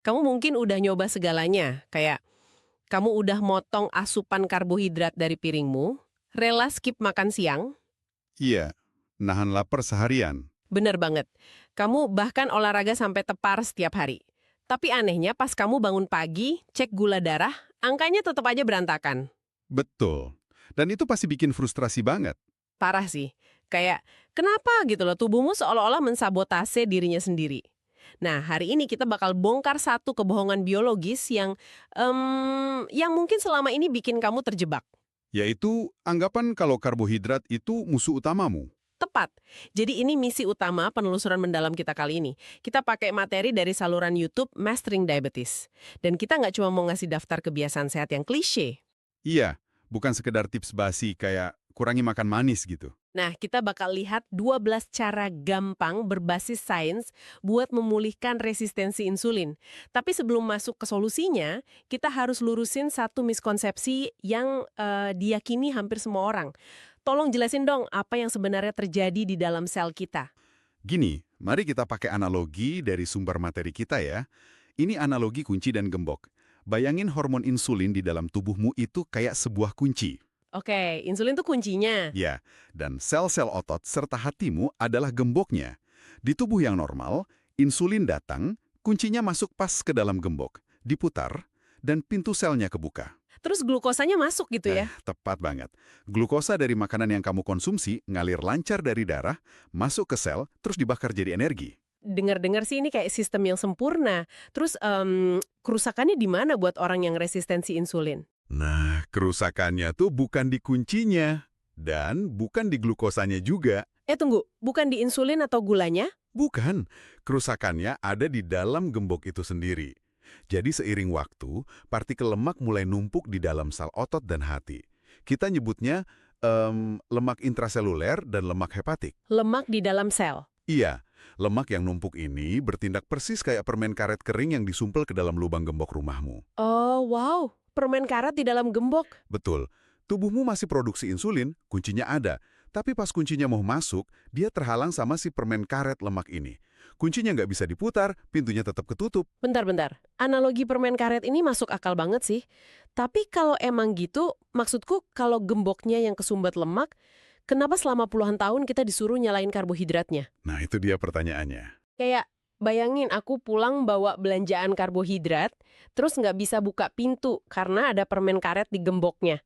Kamu mungkin udah nyoba segalanya, kayak kamu udah motong asupan karbohidrat dari piringmu, rela skip makan siang, Iya, nahan lapar seharian. bener banget. Kamu bahkan olahraga sampai tepar setiap hari. Tapi anehnya pas kamu bangun pagi, cek gula darah, angkanya tetap aja berantakan. Betul. Dan itu pasti bikin frustrasi banget. Parah sih. Kayak, kenapa gitu loh, tubuhmu seolah-olah mensabotase dirinya sendiri. Nah, hari ini kita bakal bongkar satu kebohongan biologis yang mungkin selama ini bikin kamu terjebak. Yaitu anggapan kalau karbohidrat itu musuh utamamu. Tepat. Jadi ini misi utama penelusuran mendalam kita kali ini. Kita pakai materi dari saluran YouTube Mastering Diabetes. Dan kita nggak cuma mau ngasih daftar kebiasaan sehat yang klise. Iya, bukan sekedar tips basi kayak kurangi makan manis gitu. Nah, kita bakal lihat 12 cara gampang berbasis sains buat memulihkan resistensi insulin. Tapi sebelum masuk ke solusinya, kita harus lurusin satu miskonsepsi yang diyakini hampir semua orang. Tolong jelasin dong apa yang sebenarnya terjadi di dalam sel kita. Gini, mari kita pakai analogi dari sumber materi kita ya. Ini analogi kunci dan gembok. Bayangin hormon insulin di dalam tubuhmu itu kayak sebuah kunci. Oke, insulin tuh kuncinya. Ya, dan sel-sel otot serta hatimu adalah gemboknya. Di tubuh yang normal, insulin datang, kuncinya masuk pas ke dalam gembok, diputar, dan pintu selnya kebuka. Terus glukosanya masuk gitu ya? Tepat banget. Glukosa dari makanan yang kamu konsumsi ngalir lancar dari darah, masuk ke sel, terus dibakar jadi energi. Dengar-dengar sih ini kayak sistem yang sempurna. Terus kerusakannya di mana buat orang yang resistensi insulin? Nah, kerusakannya tuh bukan di kuncinya, dan bukan di glukosanya juga. Tunggu, bukan di insulin atau gulanya? Bukan, kerusakannya ada di dalam gembok itu sendiri. Jadi seiring waktu, partikel lemak mulai numpuk di dalam sel otot dan hati. Kita nyebutnya lemak intraseluler dan lemak hepatik. Lemak di dalam sel. Iya, lemak yang numpuk ini bertindak persis kayak permen karet kering yang disumpel ke dalam lubang gembok rumahmu. Oh, wow. Permen karet di dalam gembok. Betul, tubuhmu masih produksi insulin, kuncinya ada. Tapi pas kuncinya mau masuk, dia terhalang sama si permen karet lemak ini. Kuncinya nggak bisa diputar, pintunya tetap ketutup. Bentar-bentar. Analogi permen karet ini masuk akal banget sih. Tapi kalau emang gitu, maksudku kalau gemboknya yang kesumbat lemak, kenapa selama puluhan tahun kita disuruh nyalain karbohidratnya? Nah, itu dia pertanyaannya. Kayak bayangin aku pulang bawa belanjaan karbohidrat, terus nggak bisa buka pintu karena ada permen karet di gemboknya.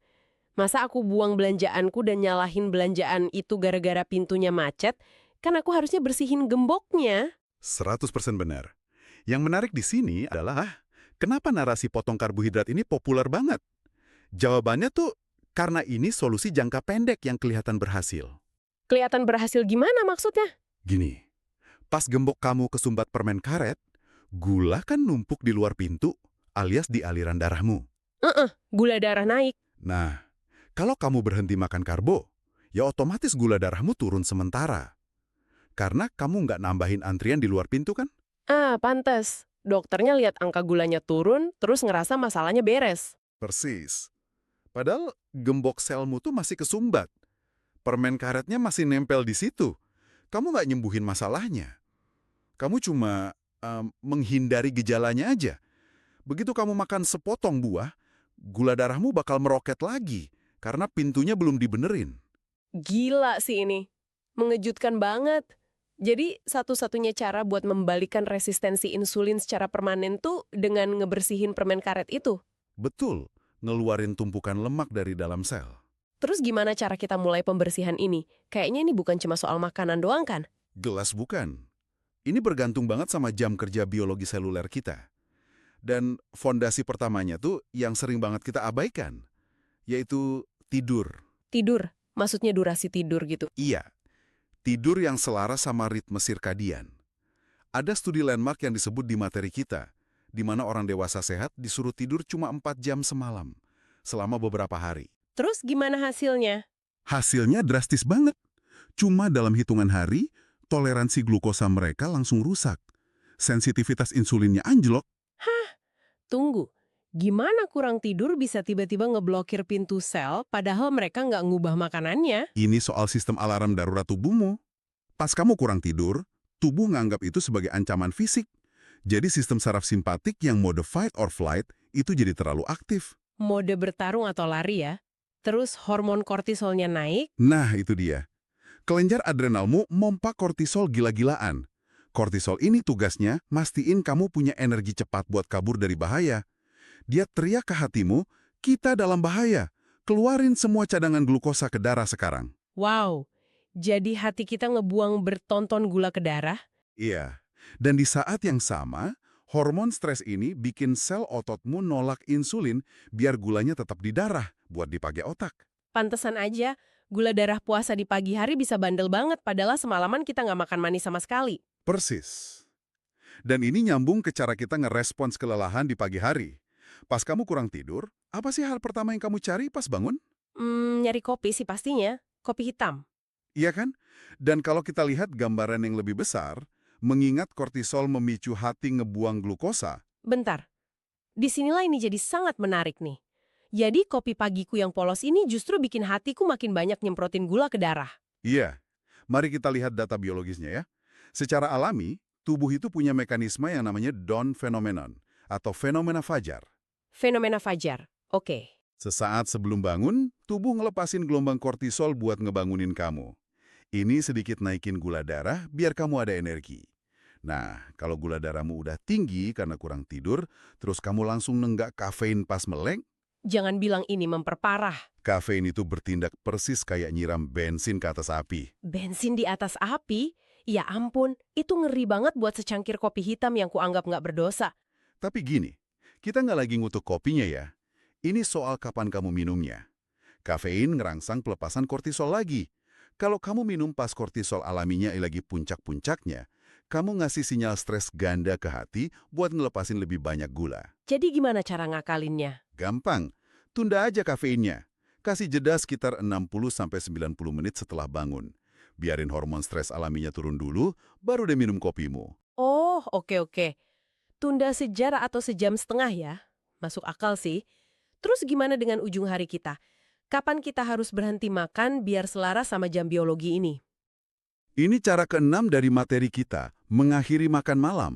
Masa aku buang belanjaanku dan nyalahin belanjaan itu gara-gara pintunya macet? Kan aku harusnya bersihin gemboknya. 100% benar. Yang menarik di sini adalah, kenapa narasi potong karbohidrat ini populer banget? Jawabannya tuh, karena ini solusi jangka pendek yang kelihatan berhasil. Kelihatan berhasil gimana maksudnya? Gini, pas gembok kamu kesumbat permen karet, gula kan numpuk di luar pintu, alias di aliran darahmu. Gula darah naik. Nah, kalau kamu berhenti makan karbo, ya otomatis gula darahmu turun sementara. Karena kamu nggak nambahin antrian di luar pintu kan? Pantes. Dokternya lihat angka gulanya turun, terus ngerasa masalahnya beres. Persis. Padahal gembok selmu tuh masih kesumbat. Permen karetnya masih nempel di situ. Kamu nggak nyembuhin masalahnya. Kamu cuma menghindari gejalanya aja. Begitu kamu makan sepotong buah, gula darahmu bakal meroket lagi karena pintunya belum dibenerin. Gila sih ini. Mengejutkan banget. Jadi satu-satunya cara buat membalikkan resistensi insulin secara permanen tuh dengan ngebersihin permen karet itu. Betul, ngeluarin tumpukan lemak dari dalam sel. Terus gimana cara kita mulai pembersihan ini? Kayaknya ini bukan cuma soal makanan doang kan? Jelas bukan. Ini bergantung banget sama jam kerja biologi seluler kita. Dan fondasi pertamanya tuh yang sering banget kita abaikan, yaitu tidur. Tidur. Maksudnya durasi tidur gitu. Iya, tidur yang selaras sama ritme sirkadian. Ada studi landmark yang disebut di materi kita, di mana orang dewasa sehat disuruh tidur cuma 4 jam semalam, selama beberapa hari. Terus gimana hasilnya? Hasilnya drastis banget. Cuma dalam hitungan hari, toleransi glukosa mereka langsung rusak. Sensitivitas insulinnya anjlok. Tunggu. Gimana kurang tidur bisa tiba-tiba ngeblokir pintu sel padahal mereka nggak ngubah makanannya? Ini soal sistem alarm darurat tubuhmu. Pas kamu kurang tidur, tubuh nganggap itu sebagai ancaman fisik. Jadi sistem saraf simpatik yang mode fight or flight itu jadi terlalu aktif. Mode bertarung atau lari ya. Terus hormon kortisolnya naik. Nah, itu dia. Kelenjar adrenalmu mompa kortisol gila-gilaan. Kortisol ini tugasnya mastiin kamu punya energi cepat buat kabur dari bahaya. Dia teriak ke hatimu, kita dalam bahaya. Keluarin semua cadangan glukosa ke darah sekarang. Wow, jadi hati kita ngebuang bertonton gula ke darah? Iya. Dan di saat yang sama, hormon stres ini bikin sel ototmu nolak insulin biar gulanya tetap di darah buat dipakai otak. Pantesan aja, gula darah puasa di pagi hari bisa bandel banget, padahal semalaman kita nggak makan manis sama sekali. Persis. Dan ini nyambung ke cara kita ngerespons kelelahan di pagi hari. Pas kamu kurang tidur, apa sih hal pertama yang kamu cari pas bangun? Nyari kopi sih pastinya. Kopi hitam. Iya kan? Dan kalau kita lihat gambaran yang lebih besar, mengingat kortisol memicu hati ngebuang glukosa, Bentar, disinilah ini jadi sangat menarik nih. Jadi kopi pagiku yang polos ini justru bikin hatiku makin banyak nyemprotin gula ke darah. iya. Mari kita lihat data biologisnya ya. Secara alami, tubuh itu punya mekanisme yang namanya dawn phenomenon atau fenomena fajar. Fenomena fajar. Oke. Sesaat sebelum bangun, tubuh ngelepasin gelombang kortisol buat ngebangunin kamu. Ini sedikit naikin gula darah biar kamu ada energi. Nah, kalau gula darahmu udah tinggi karena kurang tidur, terus kamu langsung nenggak kafein pas melek, Jangan bilang ini memperparah. kafein itu bertindak persis kayak nyiram bensin ke atas api. Bensin di atas api? Ya ampun, itu ngeri banget buat secangkir kopi hitam yang kuanggap nggak berdosa. Tapi gini, kita nggak lagi ngutuk kopinya ya. Ini soal kapan kamu minumnya. Kafein ngerangsang pelepasan kortisol lagi. Kalau kamu minum pas kortisol alaminya lagi puncak-puncaknya, kamu ngasih sinyal stres ganda ke hati buat ngelepasin lebih banyak gula. Jadi gimana cara ngakalinnya? Gampang, tunda aja kafeinnya. Kasih jeda sekitar 60-90 menit setelah bangun. Biarin hormon stres alaminya turun dulu, baru deh minum kopimu. Oh, oke. Tunda sejarah atau sejam setengah ya? Masuk akal sih. Terus gimana dengan ujung hari kita? Kapan kita harus berhenti makan biar selaras sama jam biologi ini? Ini cara keenam dari materi kita, mengakhiri makan malam.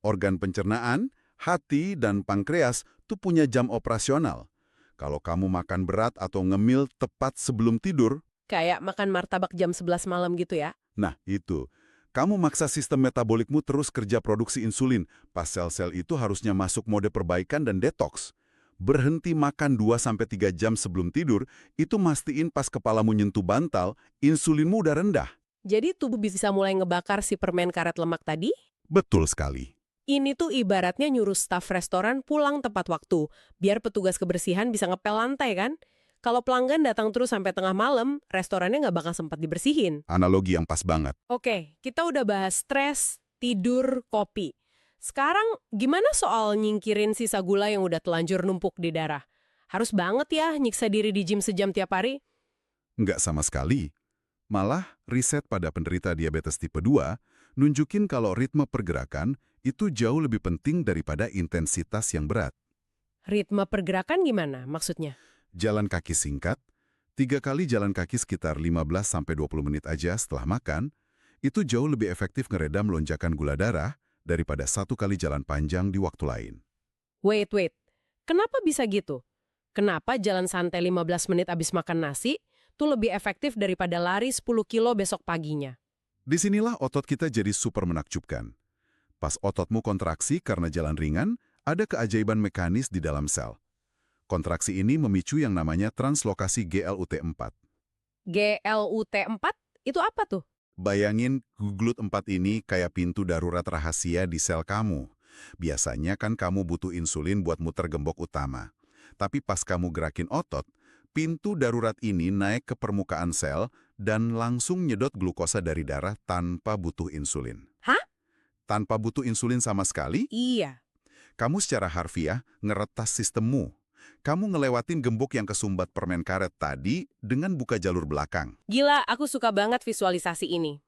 Organ pencernaan, hati, dan pankreas tuh punya jam operasional. Kalau kamu makan berat atau ngemil tepat sebelum tidur, Kayak makan martabak jam 11 malam gitu ya? nah itu, kamu maksa sistem metabolikmu terus kerja produksi insulin, pas sel-sel itu harusnya masuk mode perbaikan dan detoks. Berhenti makan 2-3 jam sebelum tidur, itu mastiin pas kepalamu nyentuh bantal, insulinmu udah rendah. Jadi tubuh bisa mulai ngebakar si permen karet lemak tadi? Betul sekali. Ini tuh ibaratnya nyuruh staf restoran pulang tepat waktu, biar petugas kebersihan bisa ngepel lantai kan? Kalau pelanggan datang terus sampai tengah malam, restorannya nggak bakal sempat dibersihin. Analogi yang pas banget. Oke, kita udah bahas stres, tidur, kopi. Sekarang gimana soal nyingkirin sisa gula yang udah telanjur numpuk di darah? Harus banget ya nyiksa diri di gym sejam tiap hari? Nggak sama sekali. Malah, riset pada penderita diabetes tipe 2 nunjukin kalau ritme pergerakan itu jauh lebih penting daripada intensitas yang berat. Ritme pergerakan gimana maksudnya? Jalan kaki singkat, 3 kali jalan kaki sekitar 15-20 menit aja setelah makan, itu jauh lebih efektif ngeredam lonjakan gula darah daripada 1 kali jalan panjang di waktu lain. Wait. Kenapa bisa gitu? Kenapa jalan santai 15 menit abis makan nasi tuh lebih efektif daripada lari 10 kilo besok paginya? Disinilah otot kita jadi super menakjubkan. Pas ototmu kontraksi karena jalan ringan, ada keajaiban mekanis di dalam sel. Kontraksi ini memicu yang namanya translokasi GLUT4. GLUT4? Itu apa tuh? Bayangin GLUT4 ini kayak pintu darurat rahasia di sel kamu. Biasanya kan kamu butuh insulin buat muter gembok utama. Tapi pas kamu gerakin otot, pintu darurat ini naik ke permukaan sel dan langsung nyedot glukosa dari darah tanpa butuh insulin. Hah? Tanpa butuh insulin sama sekali, Iya. kamu secara harfiah ngeretas sistemmu. Kamu ngelewatin gembok yang kesumbat permen karet tadi dengan buka jalur belakang. Gila, aku suka banget visualisasi ini.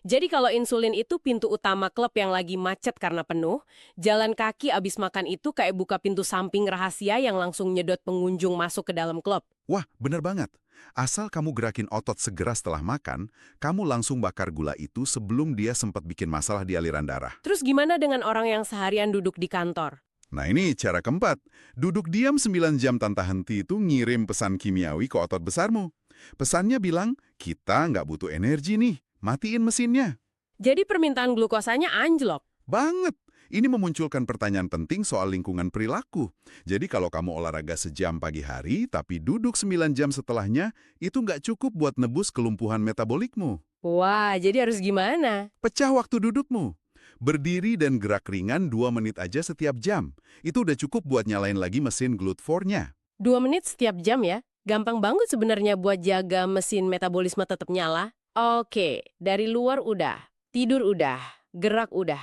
Jadi kalau insulin itu pintu utama klub yang lagi macet karena penuh, jalan kaki abis makan itu kayak buka pintu samping rahasia yang langsung nyedot pengunjung masuk ke dalam klub. Wah, bener banget. Asal kamu gerakin otot segera setelah makan, kamu langsung bakar gula itu sebelum dia sempat bikin masalah di aliran darah. Terus gimana dengan orang yang seharian duduk di kantor? Nah ini cara keempat. Duduk diam 9 jam tanpa henti itu ngirim pesan kimiawi ke otot besarmu. Pesannya bilang, kita nggak butuh energi nih, matiin mesinnya. Jadi permintaan glukosanya anjlok. Banget. Ini memunculkan pertanyaan penting soal lingkungan perilaku. Jadi kalau kamu olahraga sejam pagi hari, tapi duduk 9 jam setelahnya, itu nggak cukup buat nebus kelumpuhan metabolikmu. Wah, jadi harus gimana? Pecah waktu dudukmu. Berdiri dan gerak ringan 2 menit aja setiap jam. Itu udah cukup buat nyalain lagi mesin GLUT4-nya. 2 menit setiap jam ya? Gampang banget sebenarnya buat jaga mesin metabolisme tetap nyala. Oke, dari luar udah, tidur udah, gerak udah.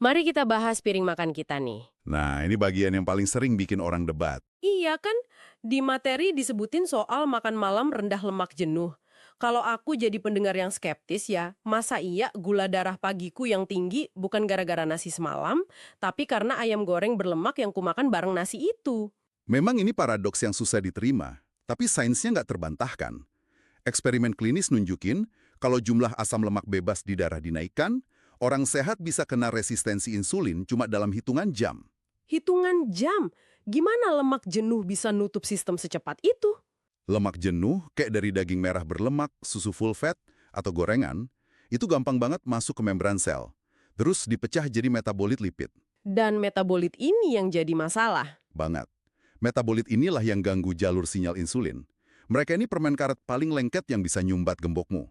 Mari kita bahas piring makan kita nih. Nah, ini bagian yang paling sering bikin orang debat. Iya kan, di materi disebutin soal makan malam rendah lemak jenuh. Kalau aku jadi pendengar yang skeptis ya, masa iya gula darah pagiku yang tinggi bukan gara-gara nasi semalam, tapi karena ayam goreng berlemak yang kumakan bareng nasi itu. Memang ini paradoks yang susah diterima, tapi sainsnya nggak terbantahkan. Eksperimen klinis nunjukin kalau jumlah asam lemak bebas di darah dinaikkan, orang sehat bisa kena resistensi insulin cuma dalam hitungan jam. Hitungan jam, gimana lemak jenuh bisa nutup sistem secepat itu? Lemak jenuh, kayak dari daging merah berlemak, susu full fat, atau gorengan, itu gampang banget masuk ke membran sel. Terus dipecah jadi metabolit lipid. Dan metabolit ini yang jadi masalah. Banget. Metabolit inilah yang ganggu jalur sinyal insulin. Mereka ini permen karet paling lengket yang bisa nyumbat gembokmu.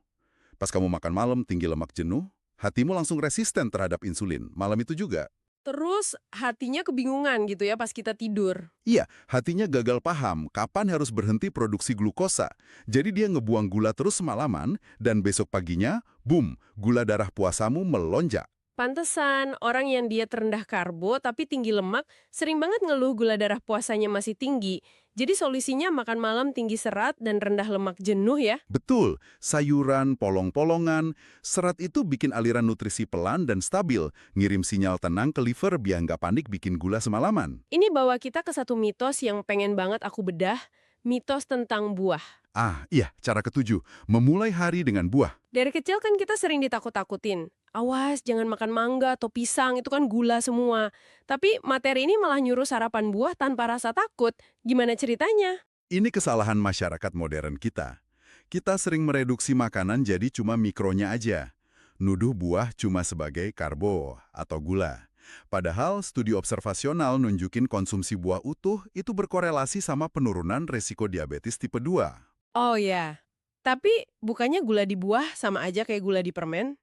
Pas kamu makan malam tinggi lemak jenuh, hatimu langsung resisten terhadap insulin. Malam itu juga. Terus hatinya kebingungan gitu ya pas kita tidur. Iya, hatinya gagal paham kapan harus berhenti produksi glukosa. Jadi dia ngebuang gula terus semalaman, dan besok paginya, boom, gula darah puasamu melonjak. Pantesan, orang yang diet rendah karbo tapi tinggi lemak sering banget ngeluh gula darah puasanya masih tinggi. Jadi solusinya makan malam tinggi serat dan rendah lemak jenuh ya. Betul, sayuran, polong-polongan, serat itu bikin aliran nutrisi pelan dan stabil, ngirim sinyal tenang ke liver biar nggak panik bikin gula semalaman. Ini bawa kita ke satu mitos yang pengen banget aku bedah, mitos tentang buah. Ah, iya, cara ketujuh, memulai hari dengan buah. Dari kecil kan kita sering ditakut-takutin. Awas, jangan makan mangga atau pisang, itu kan gula semua. Tapi materi ini malah nyuruh sarapan buah tanpa rasa takut. Gimana ceritanya? Ini kesalahan masyarakat modern kita. Kita sering mereduksi makanan jadi cuma mikronya aja. Nuduh buah cuma sebagai karbo atau gula. Padahal studi observasional nunjukin konsumsi buah utuh itu berkorelasi sama penurunan resiko diabetes tipe 2. Oh ya, tapi bukannya gula di buah sama aja kayak gula di permen?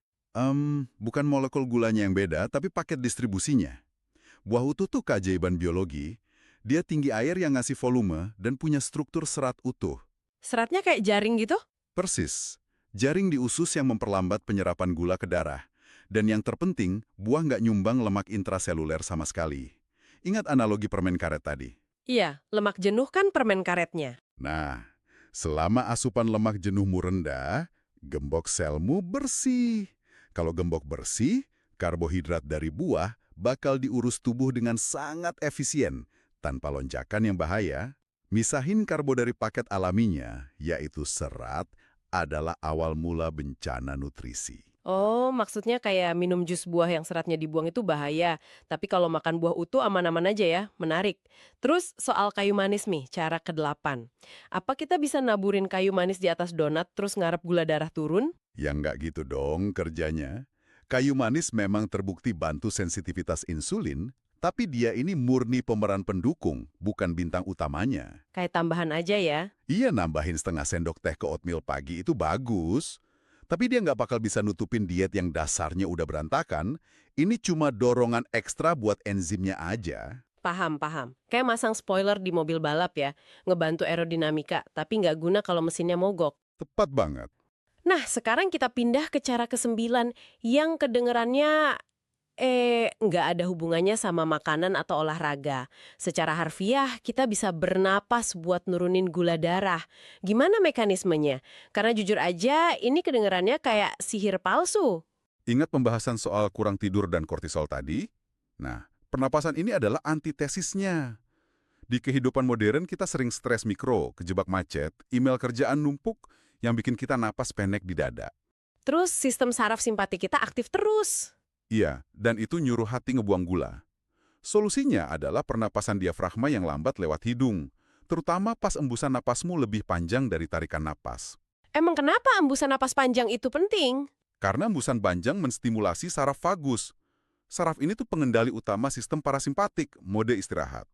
Bukan molekul gulanya yang beda, tapi paket distribusinya. Buah utuh tuh keajaiban biologi. Dia tinggi air yang ngasih volume dan punya struktur serat utuh. Seratnya kayak jaring gitu? Persis. Jaring di usus yang memperlambat penyerapan gula ke darah. Dan yang terpenting, buah nggak nyumbang lemak intraseluler sama sekali. Ingat analogi permen karet tadi? Iya, lemak jenuh kan permen karetnya. Nah, selama asupan lemak jenuhmu rendah, gembok selmu bersih. Kalau gembok bersih, karbohidrat dari buah bakal diurus tubuh dengan sangat efisien, tanpa lonjakan yang bahaya. Misahin karbo dari paket alaminya, yaitu serat, adalah awal mula bencana nutrisi. Oh, maksudnya kayak minum jus buah yang seratnya dibuang itu bahaya. Tapi kalau makan buah utuh aman-aman aja ya, menarik. Terus soal kayu manis nih, cara ke-8. Apa kita bisa naburin kayu manis di atas donat terus ngarep gula darah turun? Yang nggak gitu dong kerjanya. Kayu manis memang terbukti bantu sensitivitas insulin, tapi dia ini murni pemeran pendukung, bukan bintang utamanya. Kayak tambahan aja ya. Iya, nambahin setengah sendok teh ke oatmeal pagi itu bagus. Tapi dia nggak bakal bisa nutupin diet yang dasarnya udah berantakan. Ini cuma dorongan ekstra buat enzimnya aja. Paham, paham. Kayak masang spoiler di mobil balap ya. Ngebantu aerodinamika, tapi nggak guna kalau mesinnya mogok. Tepat banget. Nah, sekarang kita pindah ke cara ke-9 yang kedengerannya nggak ada hubungannya sama makanan atau olahraga. Secara harfiah, kita bisa bernapas buat nurunin gula darah. Gimana mekanismenya? Karena jujur aja, ini kedengerannya kayak sihir palsu. Ingat pembahasan soal kurang tidur dan kortisol tadi? Nah, pernapasan ini adalah antitesisnya. Di kehidupan modern kita sering stres mikro, kejebak macet, email kerjaan numpuk yang bikin kita napas pendek di dada. Terus sistem saraf simpati kita aktif terus. Iya, dan itu nyuruh hati ngebuang gula. Solusinya adalah pernapasan diafragma yang lambat lewat hidung, terutama pas embusan napasmu lebih panjang dari tarikan napas. Emang kenapa embusan napas panjang itu penting? Karena embusan panjang menstimulasi saraf vagus. Saraf ini tuh pengendali utama sistem parasimpatik, mode istirahat.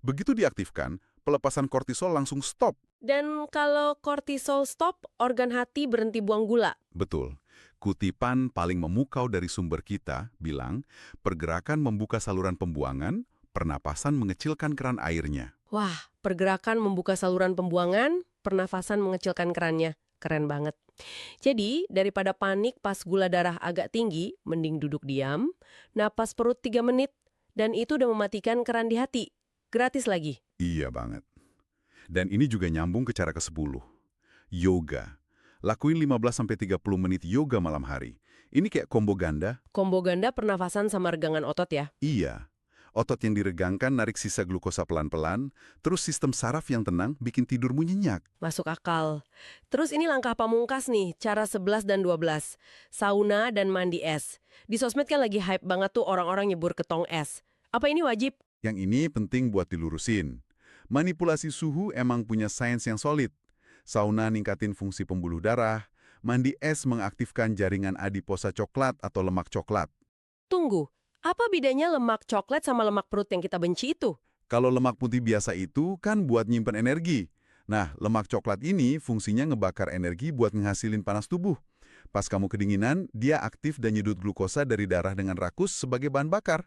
Begitu diaktifkan, pelepasan kortisol langsung stop. Dan kalau kortisol stop, organ hati berhenti buang gula. Betul. Kutipan paling memukau dari sumber kita bilang, pergerakan membuka saluran pembuangan, pernapasan mengecilkan keran airnya. Wah, pergerakan membuka saluran pembuangan, pernafasan mengecilkan kerannya. Keren banget. Jadi, daripada panik pas gula darah agak tinggi, mending duduk diam, napas perut 3 menit, dan itu udah mematikan keran di hati. Gratis lagi. Iya banget. Dan ini juga nyambung ke cara ke-10. Yoga. Lakuin 15-30 menit yoga malam hari. Ini kayak combo ganda. Kombo ganda pernafasan sama regangan otot ya. Iya. Otot yang diregangkan narik sisa glukosa pelan-pelan, terus sistem saraf yang tenang bikin tidurmu nyenyak. Masuk akal. Terus ini langkah pamungkas nih, cara 11 dan 12. Sauna dan mandi es. Di sosmed kan lagi hype banget tuh orang-orang nyebur ke tong es. Apa ini wajib? Yang ini penting buat dilurusin. Manipulasi suhu emang punya sains yang solid. Sauna ningkatin fungsi pembuluh darah, mandi es mengaktifkan jaringan adiposa coklat atau lemak coklat. Tunggu, apa bedanya lemak coklat sama lemak perut yang kita benci itu? Kalau lemak putih biasa itu kan buat nyimpen energi. Nah, lemak coklat ini fungsinya ngebakar energi buat ngehasilin panas tubuh. Pas kamu kedinginan, dia aktif dan nyedot glukosa dari darah dengan rakus sebagai bahan bakar.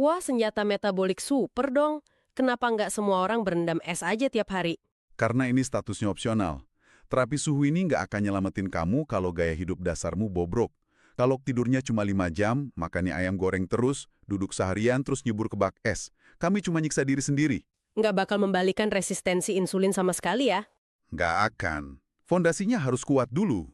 Wah, senjata metabolik super dong. Kenapa nggak semua orang berendam es aja tiap hari? Karena ini statusnya opsional. Terapi suhu ini nggak akan nyelamatin kamu kalau gaya hidup dasarmu bobrok. Kalau tidurnya cuma 5 jam, makannya ayam goreng terus, duduk seharian terus nyebur ke bak es. Kami cuma nyiksa diri sendiri. Nggak bakal membalikan resistensi insulin sama sekali ya? Nggak akan. Fondasinya harus kuat dulu.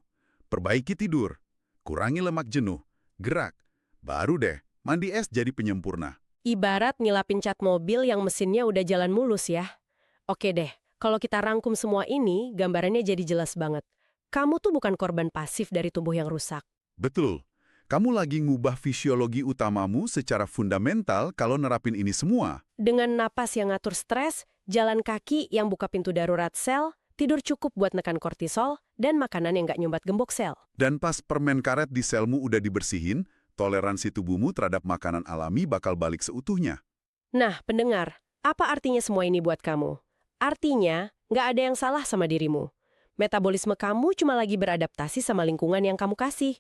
Perbaiki tidur, kurangi lemak jenuh, gerak. Baru deh, mandi es jadi penyempurna. Ibarat nyelapin cat mobil yang mesinnya udah jalan mulus ya. Oke deh, kalau kita rangkum semua ini, gambarannya jadi jelas banget. Kamu tuh bukan korban pasif dari tubuh yang rusak. Betul. Kamu lagi ngubah fisiologi utamamu secara fundamental kalau nerapin ini semua. Dengan napas yang ngatur stres, jalan kaki yang buka pintu darurat sel, tidur cukup buat nekan kortisol, dan makanan yang nggak nyumbat gembok sel. Dan pas permen karet di selmu udah dibersihin, toleransi tubuhmu terhadap makanan alami bakal balik seutuhnya. Nah, pendengar, apa artinya semua ini buat kamu? Artinya, nggak ada yang salah sama dirimu. Metabolisme kamu cuma lagi beradaptasi sama lingkungan yang kamu kasih.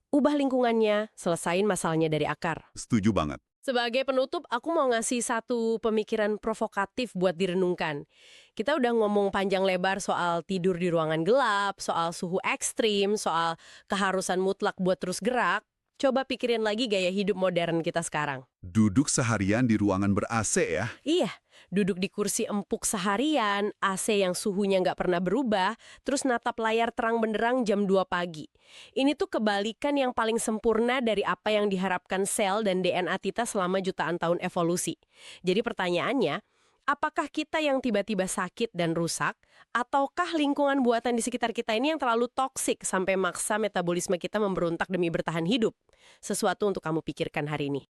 Ubah lingkungannya, selesain masalahnya dari akar. Setuju banget. Sebagai penutup, aku mau ngasih satu pemikiran provokatif buat direnungkan. Kita udah ngomong panjang lebar soal tidur di ruangan gelap, soal suhu ekstrim, soal keharusan mutlak buat terus gerak. Coba pikirin lagi gaya hidup modern kita sekarang. Duduk seharian di ruangan ber-AC ya. Iya, duduk di kursi empuk seharian, AC yang suhunya nggak pernah berubah, terus natap layar terang benderang jam 2 pagi. Ini tuh kebalikan yang paling sempurna dari apa yang diharapkan sel dan DNA kita selama jutaan tahun evolusi. Jadi pertanyaannya, apakah kita yang tiba-tiba sakit dan rusak, ataukah lingkungan buatan di sekitar kita ini yang terlalu toksik sampai maksa metabolisme kita memberontak demi bertahan hidup? Sesuatu untuk kamu pikirkan hari ini.